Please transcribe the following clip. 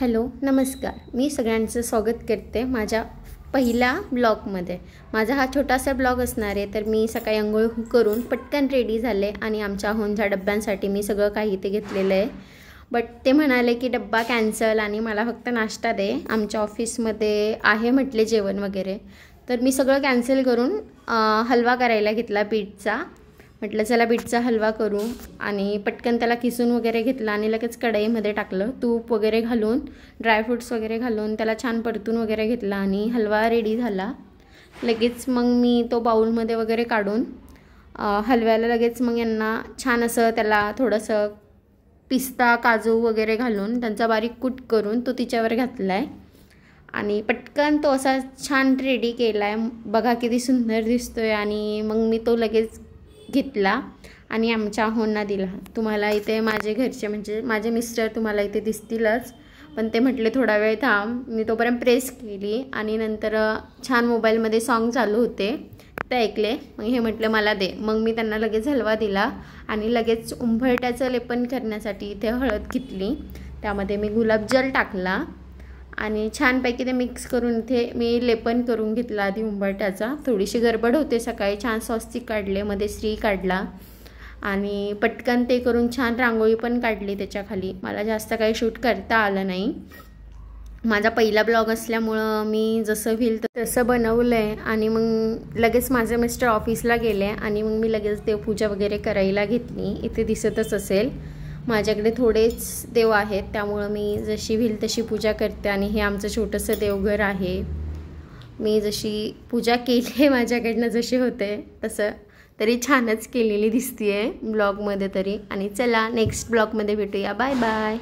Hello नमस्कार. मी सगळ्यांचं स्वागत करते माझ्या पहिल्या ब्लॉगमध्ये. माझा हा छोटासा ब्लॉग असणार आहे. तर मी सकाळी अंघोळ करून पटकन रेडी झाले आणि आमच्या होनच्या डब्यांसाठी मी सगळं काही ते घेतलेलं आहे. बट ते म्हणाले की डब्बा कॅन्सल आणि मला फक्त नाश्ता दे, आमच्या ऑफिसमध्ये आहे म्हटले जेवण वगैरे. तर मी सगळं कॅन्सल करून हलवा करायला घेतला बीटचा. म्हटलं चला बीटचा हलवा करू आणि पटकन त्याला किसून वगैरे घेतला आणि लगेच कढईमध्ये टाकलं. तूप वगैरे घालून ड्रायफ्रूट्स वगैरे घालून त्याला छान परतून वगैरे घेतला आणि हलवा रेडी झाला. लगेच मग मी तो बाउलमध्ये वगैरे काढून हलव्याला लगेच मग यांना छान असं त्याला थोडंसं पिस्ता काजू वगैरे घालून त्यांचा बारीक कूट करून तो तिच्यावर घातला आहे आणि पटकन तो असा छान रेडी केला आहे. बघा किती सुंदर दिसतो आहे. आणि मग मी तो लगेच घेतला आणि आमच्या होना दिला. तुम्हाला इथे माझे घरचे म्हणजे माझे मिस्टर तुम्हाला इथे दिसतीलच, पण ते म्हटले थोडा वेळ थांब. मी तोपर्यंत प्रेस केली आणि नंतर छान मोबाईलमध्ये सॉन्ग चालू होते ते ऐकले. मग हे म्हटलं मला दे. मग मी त्यांना लगेच हलवा दिला आणि लगेच उंबरठ्याचं लेपन करण्यासाठी इथे हळद घेतली. त्यामध्ये मी गुलाबजल टाकला आणि छानपैकी ते मिक्स करून इथे मी लेपन करून घेतला आधी उंबरठ्याचा. थोडीशी गडबड होते सकाळी. छान स्वस्तिक काढले, मध्ये श्री काढला आणि पटकन ते करून छान रांगोळी पण काढली त्याच्याखाली. मला जास्त काही शूट करता आलं नाही. माझा पहिला ब्लॉग असल्यामुळं मी जसं होईल तसं बनवलं आहे. आणि मग लगेच माझे मिस्टर ऑफिसला गेले आणि मग मी लगेच देवपूजा वगैरे करायला घेतली. इथे दिसतच असेल माझ्याकडे थोडेच देव आहेत, त्यामुळं मी जशी होईल तशी पूजा करते. आणि हे आमचं छोटंसं देवघर आहे. मी जशी पूजा केली आहे माझ्याकडनं जशी होते तसं तरी छानच केलेली दिसते आहे ब्लॉगमध्ये तरी. आणि चला नेक्स्ट ब्लॉगमध्ये भेटूया. Bye bye.